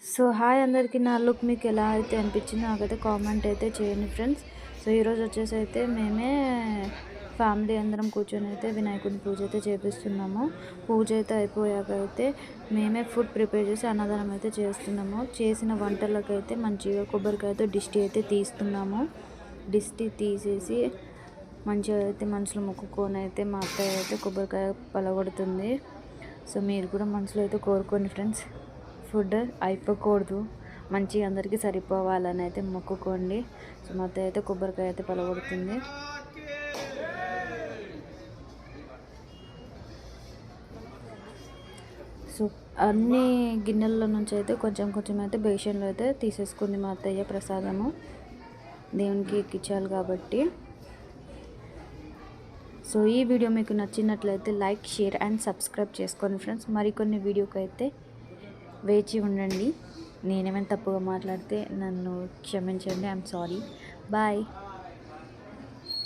So hi అందరికీ, నా look మీకు ఎలా అయితే అనిపించిందో నాకైతే కామెంట్ అయితే చేయండి ఫ్రెండ్స్. సో ఈరోజు వచ్చేసి అయితే మేమే ఫ్యామిలీ అందరం కూర్చొని అయితే వినాయకుని పూజ అయితే చేపిస్తున్నాము. పూజ అయితే అయిపోయాక అయితే మేమే ఫుడ్ ప్రిపేర్ చేసి అన్నదానం అయితే చేస్తున్నాము. చేసిన వంటలకైతే మంచిగా కొబ్బరికాయతో దిష్టి అయితే తీస్తున్నాము. దిష్టి తీసేసి మంచిగా అయితే మనసులో మొక్కుకొని అయితే మా అత్తయ్య అయితే కొబ్బరికాయ పలగొడుతుంది. సో మీరు కూడా మనసులో అయితే కోరుకోండి ఫ్రెండ్స్, ఫుడ్ అయిపోకూడదు, మంచిగా అందరికీ సరిపోవాలని అయితే మొక్కుకోండి. సో మా అత్తయ్య అయితే కొబ్బరికాయ అయితే పలగొడుతుంది. సో అన్ని గిన్నెల నుంచి అయితే కొంచెం కొంచెం అయితే బేషన్లో అయితే తీసేసుకుంది మా అత్తయ్య. ప్రసాదము దేవునికి ఎక్కించాలి కాబట్టి. సో ఈ వీడియో మీకు నచ్చినట్లయితే లైక్, షేర్ అండ్ సబ్స్క్రైబ్ చేసుకోండి ఫ్రెండ్స్. మరికొన్ని వీడియోకి అయితే వేచి ఉండండి. నేనేమైనా తప్పుగా మాట్లాడితే నన్ను క్షమించండి. I'm sorry. బాయ్.